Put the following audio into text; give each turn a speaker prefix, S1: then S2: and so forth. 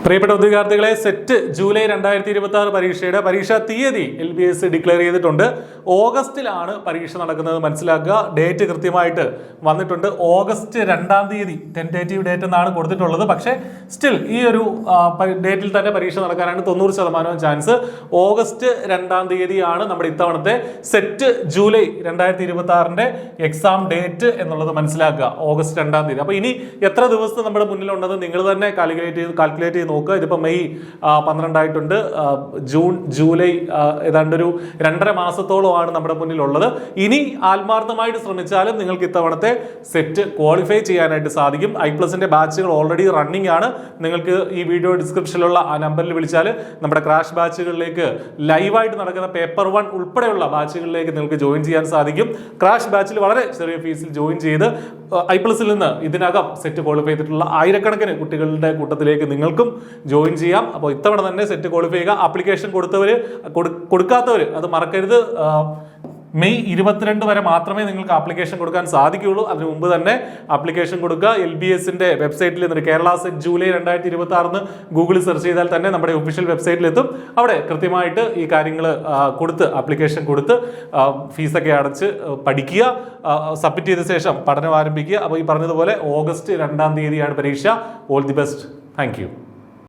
S1: പ്രിയപ്പെട്ട ഉദ്യോഗാർത്ഥികളെ, set July 2026 പരീക്ഷയുടെ പരീക്ഷാ തീയതി LBS ഡിക്ലെയർ ചെയ്തിട്ടുണ്ട്. ഓഗസ്റ്റിലാണ് പരീക്ഷ നടക്കുന്നത് മനസ്സിലാക്കുക. ഡേറ്റ് കൃത്യമായിട്ട് വന്നിട്ടുണ്ട്. ഓഗസ്റ്റ് 2-ാം തീയതി ടെൻറ്റേറ്റീവ് ഡേറ്റ് എന്നാണ് കൊടുത്തിട്ടുള്ളത്. പക്ഷേ സ്റ്റിൽ ഈ ഒരു ഡേറ്റിൽ തന്നെ പരീക്ഷ നടക്കാനാണ് 90% ചാൻസ്. ഓഗസ്റ്റ് 2-ാം തീയതിയാണ് നമ്മുടെ ഇത്തവണത്തെ സെറ്റ് ജൂലൈ 2026 എക്സാം ഡേറ്റ് എന്നുള്ളത് മനസ്സിലാക്കുക. ഓഗസ്റ്റ് 2-ാം തീയതി. അപ്പോൾ ഇനി എത്ര ദിവസത്തെ നമ്മുടെ മുന്നിലുണ്ടെന്ന് നിങ്ങൾ തന്നെ കാൽക്കുലേറ്റ് ചെയ്ത് നോക്കുക. ഇതിപ്പോൾ മെയ് 12 ആയിട്ടുണ്ട്. ജൂൺ ജൂലൈ ഏതാണ്ടൊരു 2.5 മാസത്തോളമാണ് നമ്മുടെ മുന്നിലുള്ളത്. ഇനി ആത്മാർത്ഥമായിട്ട് ശ്രമിച്ചാലും നിങ്ങൾക്ക് ഇത്തവണത്തെ സെറ്റ് ക്വാളിഫൈ ചെയ്യാനായിട്ട് സാധിക്കും. I+ന്റെ ബാച്ചുകൾ ഓൾറെഡി റണ്ണിംഗ് ആണ്. നിങ്ങൾക്ക് ഈ വീഡിയോ ഡിസ്ക്രിപ്ഷനിലുള്ള ആ നമ്പറിൽ വിളിച്ചാൽ നമ്മുടെ ക്രാഷ് ബാച്ചുകളിലേക്ക് ലൈവായിട്ട് നടക്കുന്ന പേപ്പർ 1 ഉൾപ്പെടെയുള്ള ബാച്ചുകളിലേക്ക് നിങ്ങൾക്ക് ജോയിൻ ചെയ്യാൻ സാധിക്കും. ക്രാഷ് ബാച്ചിൽ വളരെ ചെറിയ ഫീസിൽ ജോയിൻ ചെയ്ത് I+ൽ നിന്ന് ഇതിനകം സെറ്റ് ക്വാളിഫൈ ചെയ്തിട്ടുള്ള ആയിരക്കണക്കിന് കുട്ടികളുടെ കൂട്ടത്തിലേക്ക് നിങ്ങൾക്കും ജോയിൻ ചെയ്യാം. അപ്പോൾ ഇത്തവണ തന്നെ സെറ്റ് ക്വാളിഫൈ ചെയ്യുക. ആപ്ലിക്കേഷൻ കൊടുക്കാത്തവർ അത് മറക്കരുത്. മെയ് 22 വരെ മാത്രമേ നിങ്ങൾക്ക് ആപ്ലിക്കേഷൻ കൊടുക്കാൻ സാധിക്കുകയുള്ളൂ. അതിനു മുമ്പ് തന്നെ ആപ്ലിക്കേഷൻ കൊടുക്കുക. LBSന്റെ വെബ്സൈറ്റിൽ നിന്ന് കേരള സെറ്റ് ജൂലൈ 2026 ഗൂഗിളിൽ സെർച്ച് ചെയ്താൽ തന്നെ നമ്മുടെ ഒഫീഷ്യൽ വെബ്സൈറ്റിലെത്തും. അവിടെ കൃത്യമായിട്ട് ഈ കാര്യങ്ങൾ കൊടുത്ത് ആപ്ലിക്കേഷൻ കൊടുത്ത് ഫീസൊക്കെ അടച്ച് പഠിക്കുക. സബ്മിറ്റ് ചെയ്ത ശേഷം പഠനം ആരംഭിക്കുക. അപ്പോൾ ഈ പറഞ്ഞതുപോലെ ഓഗസ്റ്റ് 2-ാം തീയതിയാണ് പരീക്ഷ. All the best. Thank you.